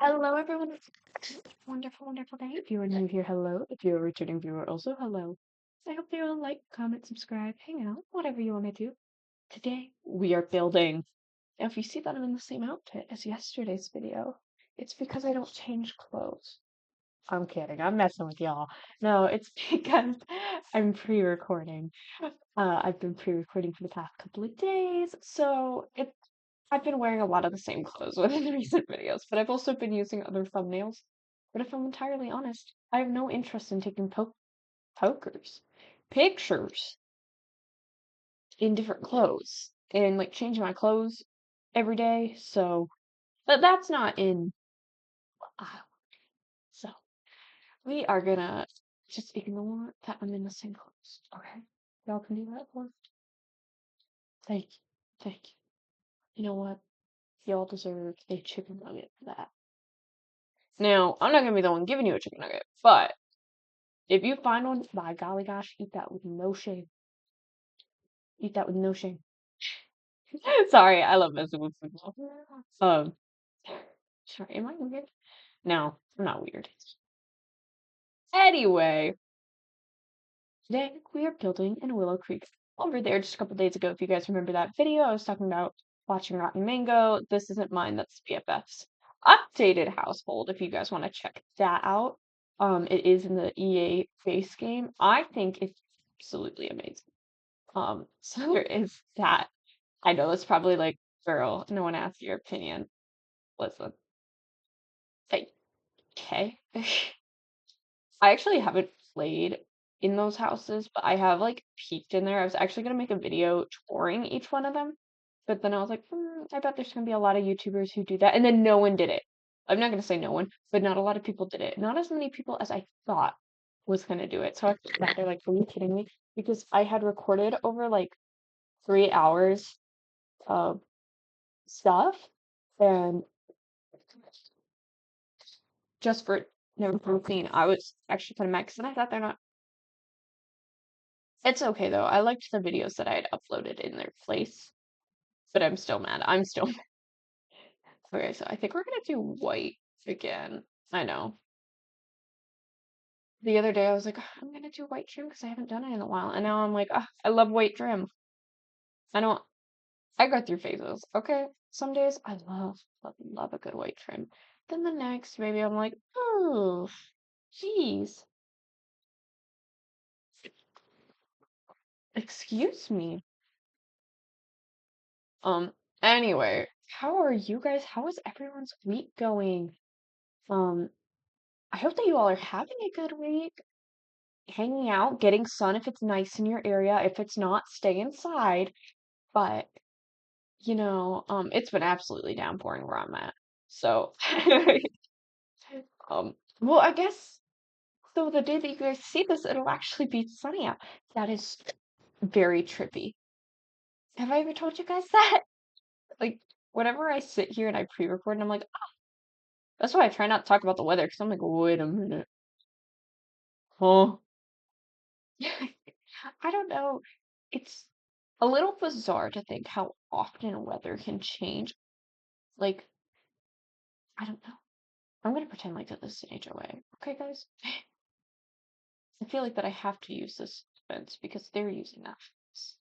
Hello, everyone. It's a wonderful, wonderful day. If you are new here, hello. If you're a returning viewer, also hello. I hope you will like, comment, subscribe, hang out, whatever you want to do. Today, we are building. Now, if you see that I'm in the same outfit as yesterday's video, it's because I don't change clothes. I'm kidding. I'm messing with y'all. No, it's because I'm pre-recording. I've been pre-recording for the past couple of days, so I've been wearing a lot of the same clothes within the recent videos, but I've also been using other thumbnails. But if I'm entirely honest, I have no interest in taking pictures in different clothes and like changing my clothes every day. So, but that's not in. Uh, so we are gonna just ignore that I'm in the same clothes. Okay, y'all can do that for me. Thank you, thank you. You know what? Y'all deserve a chicken nugget for that. Now, I'm not gonna be the one giving you a chicken nugget, but if you find one, by golly gosh, eat that with no shame. Eat that with no shame. Sorry, I love messing with football. Um, sorry, am I weird? No, I'm not weird. Anyway, today we are building in Willow Creek. Over there just a couple days ago, if you guys remember that video, I was talking about watching Rotten Mango. This isn't mine, that's BFF's updated household, if you guys want to check that out. It is in the EA base game. I think it's absolutely amazing. So there is that. I know it's probably like, girl, no one asked your opinion. Listen, hey, okay. I actually haven't played in those houses, but I have like peeked in there. I was actually gonna make a video touring each one of them, but then I was like, I bet there's gonna be a lot of YouTubers who do that, and then no one did it. I'm not gonna say no one, but not a lot of people did it. Not as many people as I thought was gonna do it. So I thought they're like, are you kidding me? Because I had recorded over like 3 hours of stuff, and just for never clean, I was actually kind of mad because I thought they're not. It's okay though. I liked the videos that I had uploaded in their place, but I'm still mad. I'm still mad. Okay, so I think we're gonna do white again. I know. The other day I was like, "Ugh, I'm gonna do white trim because I haven't done it in a while, and now I'm like, I love white trim. I don't. I go through phases. Okay, some days I love a good white trim. Then the next, maybe I'm like, oh, jeez. Excuse me. Um, anyway, how are you guys? How is everyone's week going? Um, I hope that you all are having a good week, hanging out, getting sun if it's nice in your area. If it's not, stay inside. But, it's been absolutely downpouring where I'm at. So, well, I guess so the day that you guys see this, it'll actually be sunny out. That is very trippy. Have I ever told you guys that? Like, whenever I sit here and I pre-record and I'm like, that's why I try not to talk about the weather because I'm like, wait a minute. Huh? I don't know. It's a little bizarre to think how often weather can change. Like, I don't know. I'm gonna pretend like that this is an HOA. Okay, guys? I feel like that I have to use this fence because they're using that fence.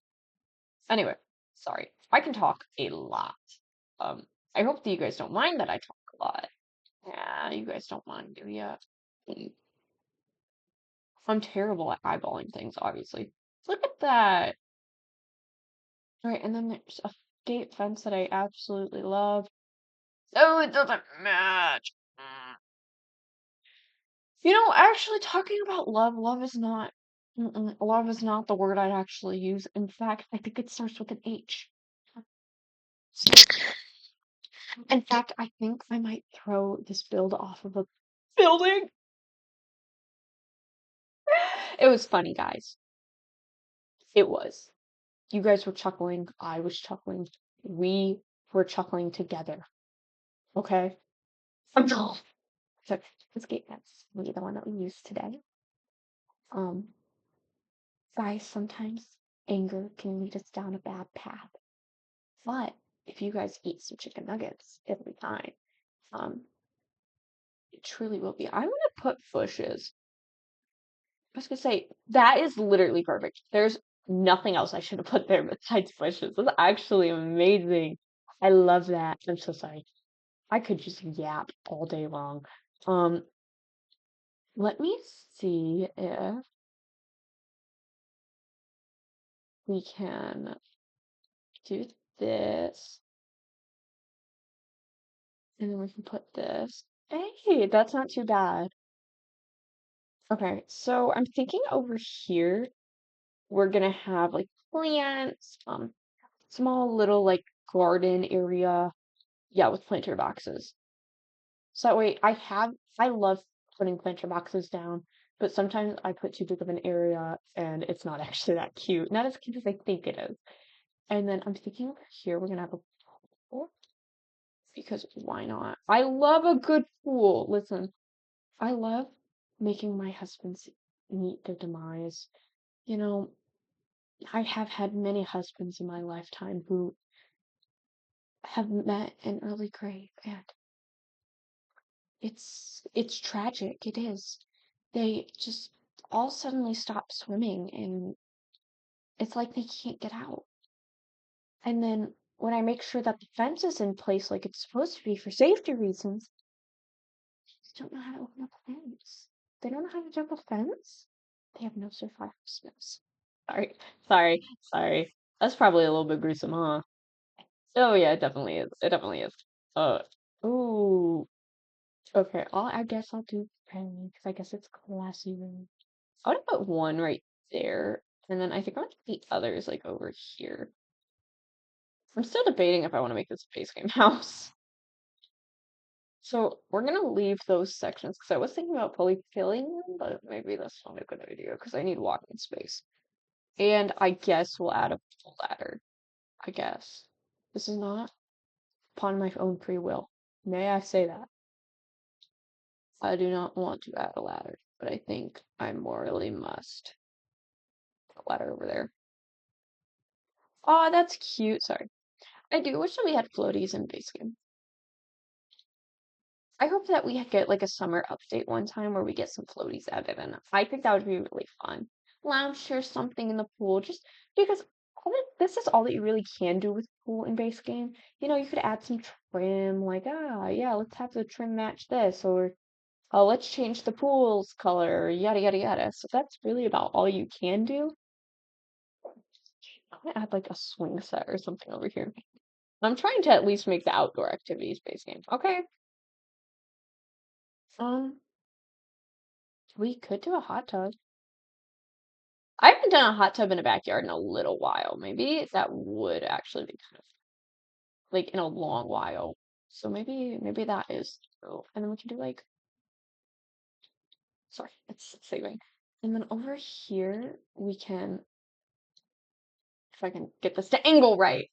Anyway, sorry. I can talk a lot. I hope that you guys don't mind that I talk a lot. Yeah, you guys don't mind, do ya? I'm terrible at eyeballing things, obviously. Look at that. All right, and then there's a gate fence that I absolutely love. Oh, it doesn't match. Actually talking about love love is not the word I'd actually use. In fact, I think it starts with an H. In fact, I think I might throw this build off of a building. It was funny, guys. It was. You guys were chuckling. I was chuckling. We were chuckling together. Okay? So this gate fence will be the one that we use today. Um, Guys, sometimes anger can lead us down a bad path. But if you guys eat some chicken nuggets, it'll be fine. Um, It truly will be. I'm gonna put bushes. I was gonna say that is literally perfect. There's nothing else I should have put there besides bushes. That's actually amazing. I love that. I'm so sorry. I could just yap all day long. Um, let me see if we can do this, and then we can put this. Hey, that's not too bad. Okay, so I'm thinking over here we're gonna have like plants, small little like garden area. Yeah, with planter boxes. So that way I love putting planter boxes down, but sometimes I put too big of an area and it's not actually that cute. Not as cute as I think it is. And then I'm thinking over here we're gonna have a pool because why not? I love a good pool. Listen, I love making my husbands meet their demise. You know, I have had many husbands in my lifetime who have met an early grave, and it's tragic. It is. They just all suddenly stop swimming, and it's like they can't get out. And then when I make sure that the fence is in place like it's supposed to be for safety reasons, they just don't know how to open up a fence. They don't know how to jump a fence. They have no survival skills. Sorry, sorry. That's probably a little bit gruesome, huh? Oh yeah, it definitely is. It definitely is. Uh, ooh. Okay, I guess I'll do penny because I guess it's classy room. I want to put one right there, and then I think I want the others like over here. I'm still debating if I want to make this a base game house. So we're gonna leave those sections because I was thinking about fully filling them, but maybe that's not a good idea because I need walking space. And I guess we'll add a ladder. I guess. This is not upon my own free will. May I say that? I do not want to add a ladder, but I think I morally must. Put a ladder over there. Oh, that's cute. Sorry. I do wish that we had floaties in base game. I hope that we get like a summer update one time where we get some floaties added in. I think that would be really fun. Lounge chair, something in the pool, just because this is all that you really can do with pool in base game. You know, you could add some trim, like, yeah, let's have the trim match this, or oh, let's change the pool's color, yada yada yada. So that's really about all you can do. I'm gonna add like a swing set or something over here. I'm trying to at least make the outdoor activities base game. Okay. Um, we could do a hot tub. I haven't done a hot tub in a backyard in a little while. Maybe that would actually be kind of like in a long while. So maybe that is true. And then we can do like sorry, it's saving. And then over here we can if I can get this to angle right,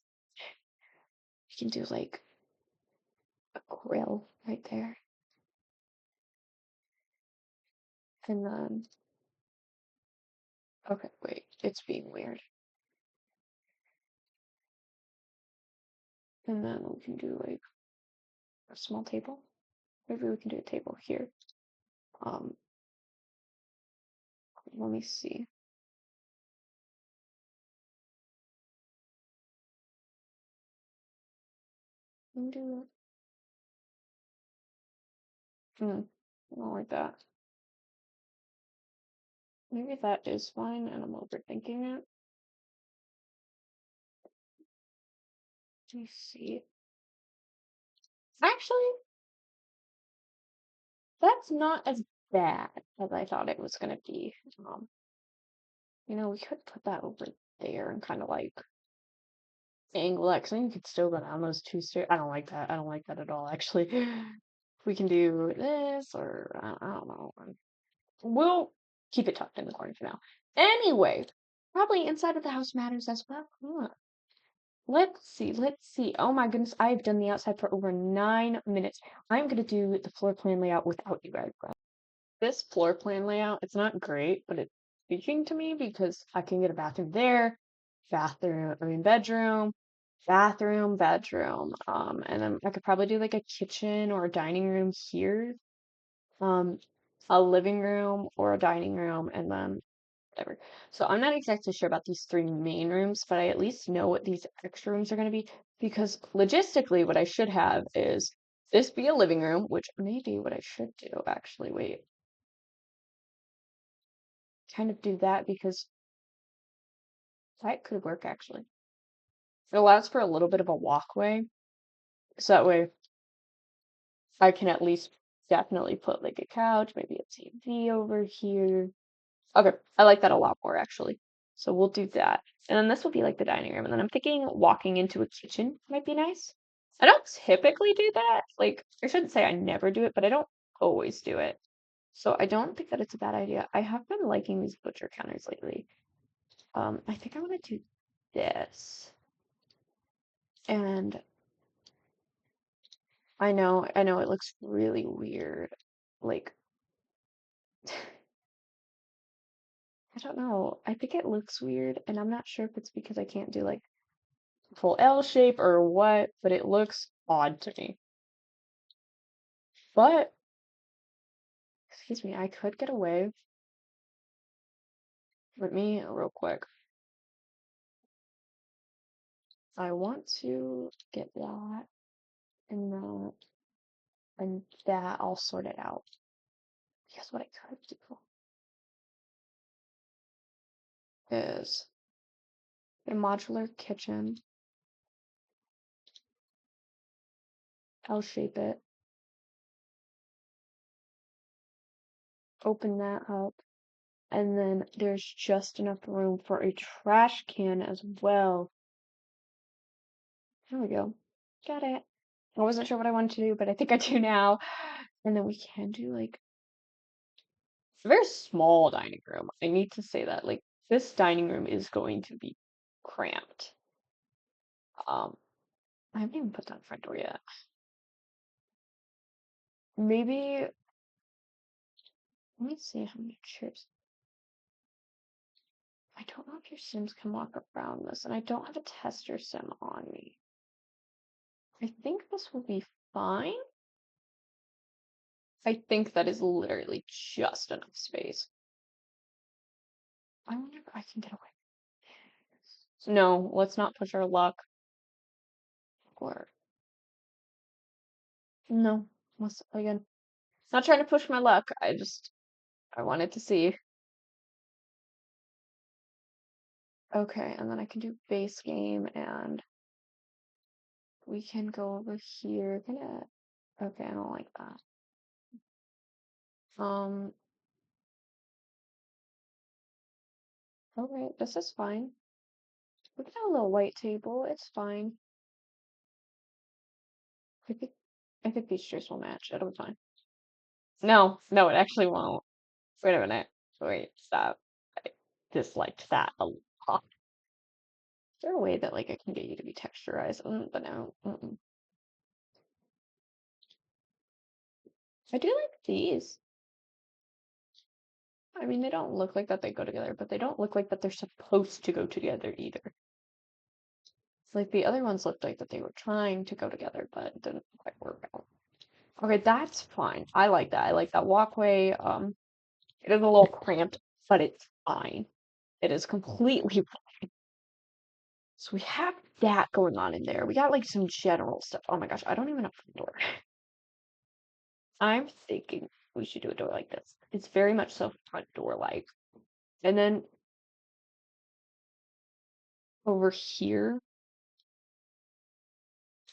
we can do like a grill right there. And then okay, wait, it's being weird. And then we can do like a small table. Maybe we can do a table here. Um, let me see. We can do I don't like that. Maybe that is fine and I'm overthinking it. Let me see. Actually, that's not as bad as I thought it was gonna be. We could put that over there and kind of like angle it, 'cause then you could still go down those two stairs. I don't like that. I don't like that at all, actually. We can do this, or I don't know. We'll keep it tucked in the corner for now. Anyway, probably inside of the house matters as well. Huh. Let's see. Oh my goodness, I've done the outside for over 9 minutes. I'm gonna do the floor plan layout without you guys. This floor plan layout, it's not great, but it's speaking to me because I can get a bathroom there, bedroom, bedroom. And then I could probably do like a kitchen or a dining room here. um, a living room or a dining room, and then whatever. So I'm not exactly sure about these three main rooms, but I at least know what these extra rooms are going to be because logistically, what I should have is this be a living room, which may be what I should do, actually. Wait, kind of do that because that could work actually. It allows for a little bit of a walkway, so that way I can at least definitely put like a couch, maybe a TV over here. Okay, I like that a lot more actually. So we'll do that. And then this will be like the dining room. And then I'm thinking walking into a kitchen might be nice. I don't typically do that. Like, I shouldn't say I never do it, but I don't always do it. So I don't think that it's a bad idea. I have been liking these butcher counters lately. I think I want to do this. And I know it looks really weird. Like, I don't know. I think it looks weird, and I'm not sure if it's because I can't do like full L shape or what, but it looks odd to me. But, excuse me, I could get away. Let me real quick. I want to get that and that and that all sorted out. Guess what I could do is get a modular kitchen, L shape it, open that up, and then there's just enough room for a trash can as well. There we go. Got it. I wasn't sure what I wanted to do, but I think I do now. And then we can do like a very small dining room. I need to say that. Like this dining room is going to be cramped. I haven't even put that front door yet. Maybe let me see how many chairs. I don't know if your Sims can walk around this, and I don't have a tester sim on me. I think this will be fine. I think that is literally just enough space. I wonder if I can get away. No, let's not push our luck. Or no, let's again. Not trying to push my luck. I wanted to see. Okay, and then I can do base game and we can go over here. Okay, I don't like that. Um, okay, this is fine. We can have a little white table, it's fine. I think I think these chairs will match. It'll be fine. No, no, it actually won't. Wait a minute. Wait, stop. I disliked that a lot. Is there a way that like I can get you to be texturized? But no. I do like these. I mean, they don't look like that they go together, but they don't look like that they're supposed to go together either. Like the other ones looked like that they were trying to go together, but it didn't quite work out. Okay, that's fine. I like that. I like that walkway. It is a little cramped, but it's fine. It is completely fine. So we have that going on in there. We got like some general stuff. Oh my gosh, I don't even have a door. I'm thinking we should do a door like this. It's very much so front door like. And then over here,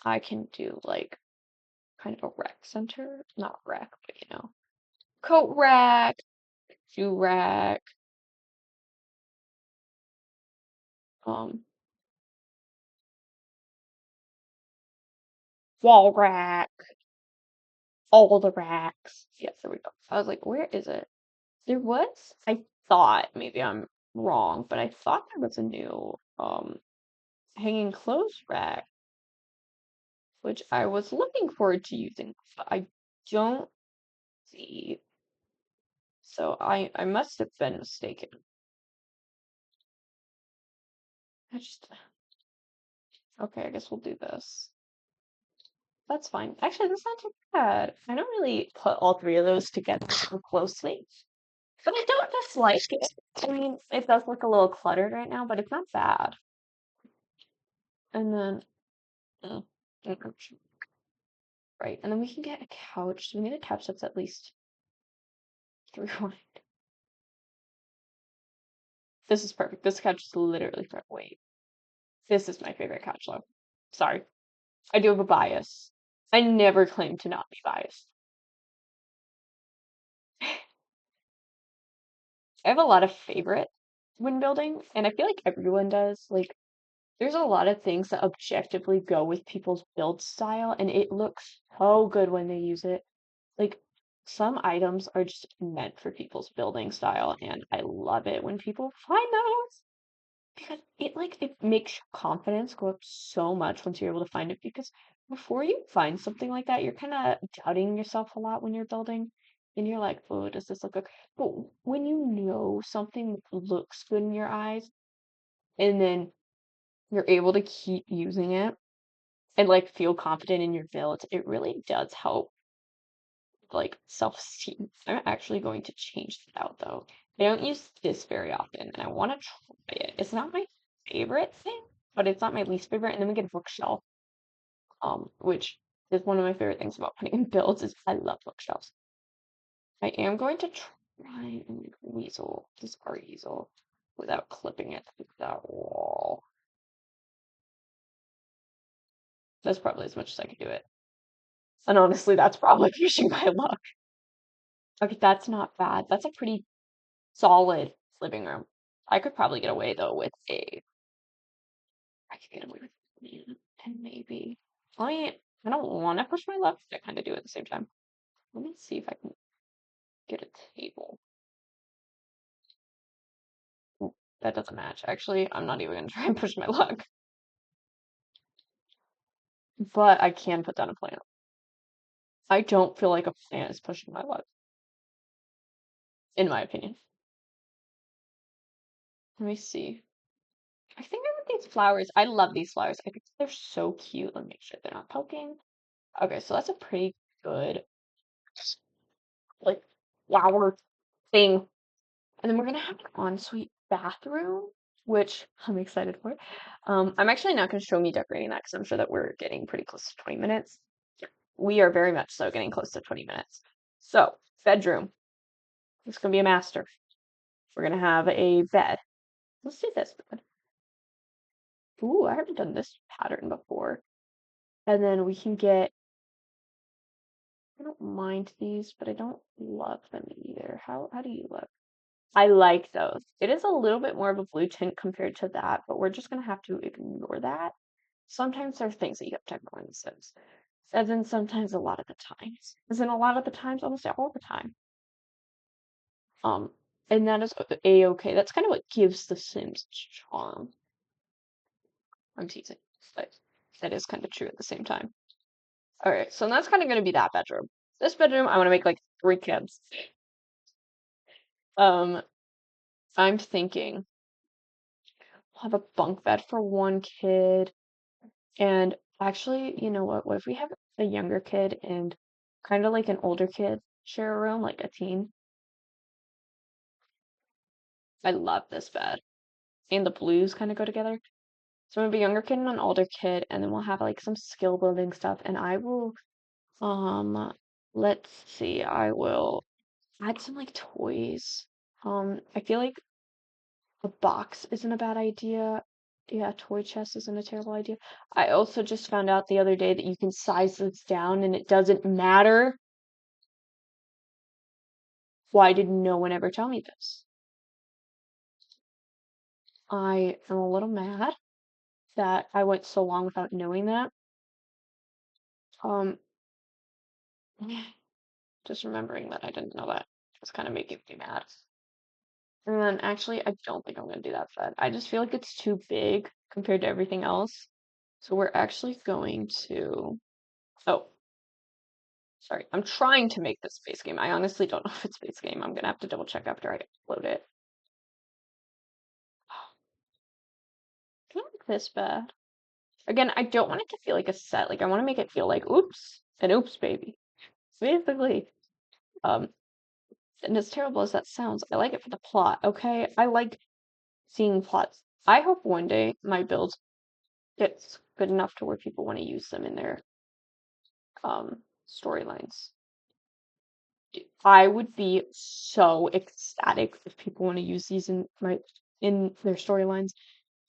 I can do like kind of a rec center. Not rec, but you know, coat rack, shoe rack, um, wall rack, all the racks. Yes, there we go. I was like, where is it? There was, I thought, maybe I'm wrong, but I thought there was a new hanging clothes rack, which I was looking forward to using, but I don't see. So I must have been mistaken. I just okay, I guess we'll do this. That's fine. Actually, that's not too bad. I don't really put all three of those together so closely, but I don't dislike it. I mean, it does look a little cluttered right now, but it's not bad. And then, mm, right, and then we can get a couch. So we need a couch that's at least 3 wide. This is perfect. This couch is literally perfect. Wait, this is my favorite couch, though. Sorry, I do have a bias. I never claim to not be biased. I have a lot of favorite when building, and I feel like everyone does. Like, there's a lot of things that objectively go with people's build style, and it looks so good when they use it. Like, some items are just meant for people's building style, and I love it when people find those because it makes your confidence go up so much once you're able to find it. Because before you find something like that, you're kind of doubting yourself a lot when you're building, and you're like, "Oh, does this look good?" But when you know something looks good in your eyes, and then you're able to keep using it and like feel confident in your build, it really does help like self-esteem. I'm actually going to change that out though. I don't use this very often and I want to try it. It's not my favorite thing, but it's not my least favorite. And then we get a bookshelf, which is one of my favorite things about putting in builds is I love bookshelves. I am going to try and make weasel, this art easel, without clipping it to that wall. That's probably as much as I could do it. And honestly, that's probably pushing my luck. Okay, that's not bad. That's a pretty solid living room. I could probably get away though with I could get away with and maybe. I don't want to push my luck, but I kind of do at the same time. Let me see if I can get a table. Ooh, that doesn't match. Actually, I'm not even gonna try and push my luck. But I can put down a plant. I don't feel like a plant is pushing my luck, in my opinion. Let me see. I think I want these flowers. I love these flowers. I think they're so cute. Let me make sure they're not poking. Okay, so that's a pretty good like flower thing. And then we're gonna have an ensuite bathroom, which I'm excited for. I'm actually not gonna show me decorating that because I'm sure that we're getting pretty close to 20 minutes. We are very much so getting close to 20 minutes. So, bedroom. It's gonna be a master. We're gonna have a bed. Let's do this bed. Ooh, I haven't done this pattern before. And then we can get, I don't mind these, but I don't love them either. How do you look? I like those. It is a little bit more of a blue tint compared to that, but we're just gonna have to ignore that. Sometimes there are things that you have to ignore in The Sims. As in sometimes a lot of the times. As in a lot of the times, almost all the time. Um, and that is a-okay. That's kind of what gives The Sims its charm. I'm teasing, but that is kind of true at the same time. Alright, so that's kind of gonna be that bedroom. This bedroom, I want to make like 3 kids. Um, I'm thinking I'll have a bunk bed for 1 kid. And actually, you know what? What if we have a younger kid and kind of like an older kid share a room, like a teen? I love this bed. And the blues kind of go together. So I'm gonna be a younger kid and an older kid, and then we'll have like some skill building stuff. And I will, let's see, I will add some like toys. I feel like a box isn't a bad idea. Yeah, a toy chest isn't a terrible idea. I also just found out the other day that you can size this down and it doesn't matter. Why did no one ever tell me this? I am a little mad that I went so long without knowing that. Um, just remembering that I didn't know that was kind of making me mad. And then actually, I don't think I'm gonna do that bed. I just feel like it's too big compared to everything else. So we're actually going to. Oh, sorry. I'm trying to make this space game. I honestly don't know if it's space game. I'm gonna have to double check after I upload it. Can I make this bed? Again, I don't want it to feel like a set. Like I want to make it feel like oops, an oops baby. Basically. Um, and as terrible as that sounds, I like it for the plot, okay? I like seeing plots. I hope one day my build gets good enough to where people want to use them in their storylines. I would be so ecstatic if people want to use these in their storylines.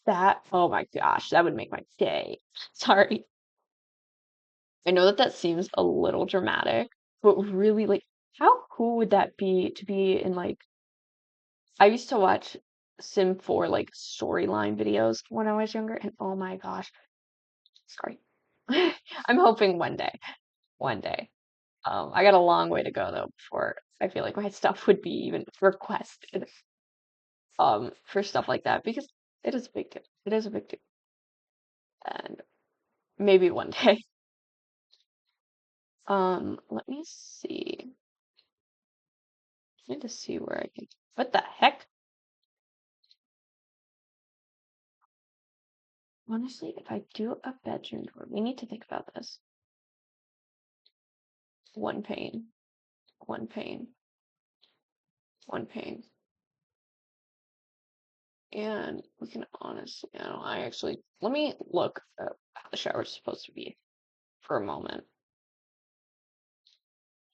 That, oh my gosh, that would make my day. Sorry. I know that that seems a little dramatic, but really, like, how cool would that be to be in, like, I used to watch Sim 4, like, storyline videos when I was younger, and oh my gosh, sorry. I'm hoping one day, one day. I got a long way to go though before I feel like my stuff would be even requested, for stuff like that because it is a big deal. It is a big deal, and maybe one day. Let me see. I need to see where I can. What the heck? Honestly, if I do a bedroom door, we need to think about this. One pane, one pane, one pane. And we can honestly, I actually, let me look at how the shower is supposed to be for a moment.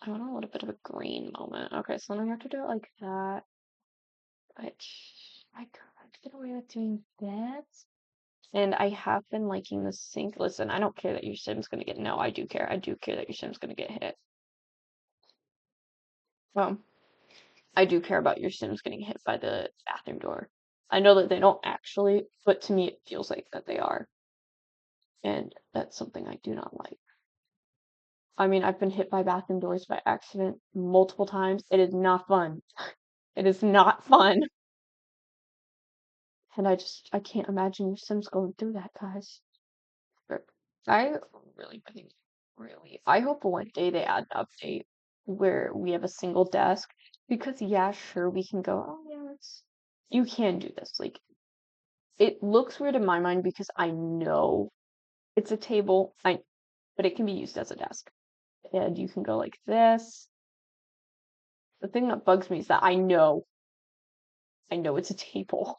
I want a little bit of a green moment. Okay, so then I have to do it like that. Which I could get away with doing that. And I have been liking the sink. Listen, I don't care that your sim's gonna get, no, I do care. I do care that your sim's gonna get hit. I do care about your Sims getting hit by the bathroom door. I know that they don't actually, but to me it feels like that they are. And that's something I do not like. I mean, I've been hit by bathroom doors by accident multiple times. It is not fun. It is not fun. And I can't imagine your Sims going through that, guys. But I I hope one day they add an update where we have a single desk. Because yeah, sure, we can go, oh yeah, you can do this. Like it looks weird in my mind because I know it's a table, but it can be used as a desk. And you can go like this. The thing that bugs me is that I know it's a table.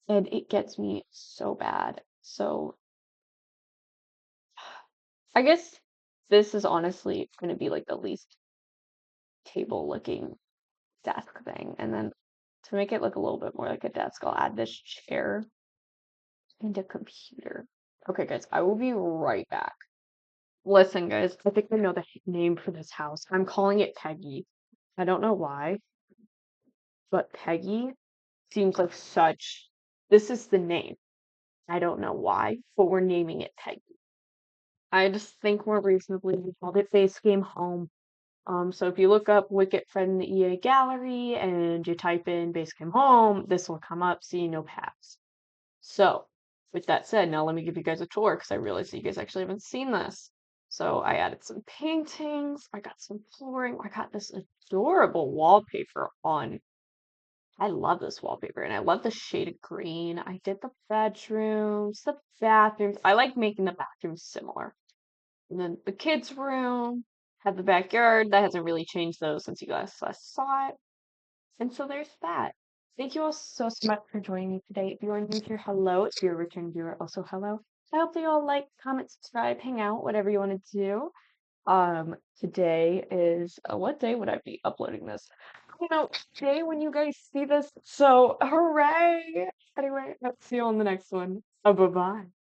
And it gets me so bad. So I guess this is honestly going to be like the least table looking desk thing. And then to make it look a little bit more like a desk, I'll add this chair and a computer. Okay, guys, I will be right back. Listen, guys, I think I know the name for this house. I'm calling it Peggy. I don't know why, but Peggy seems like such. This is the name. I don't know why, but we're naming it Peggy. I just think more reasonably we called it Base Game Home. So if you look up Wicketfred in the EA gallery and you type in Base Game Home, this will come up, see no paths. So, with that said, now let me give you guys a tour because I realize that you guys actually haven't seen this. So I added some paintings, I got some flooring, I got this adorable wallpaper on. I love this wallpaper and I love the shaded green. I did the bedrooms, the bathrooms. I like making the bathrooms similar. And then the kids' room had the backyard. That hasn't really changed though since you guys last saw it. And so there's that. Thank you all so much for joining me today. If you are new here, hello. If you're a return viewer, also hello. I hope that you all like, comment, subscribe, hang out, whatever you want to do. Today is what day would I be uploading this? You know, day when you guys see this. So hooray! Anyway, I'll see you on the next one. Bye bye.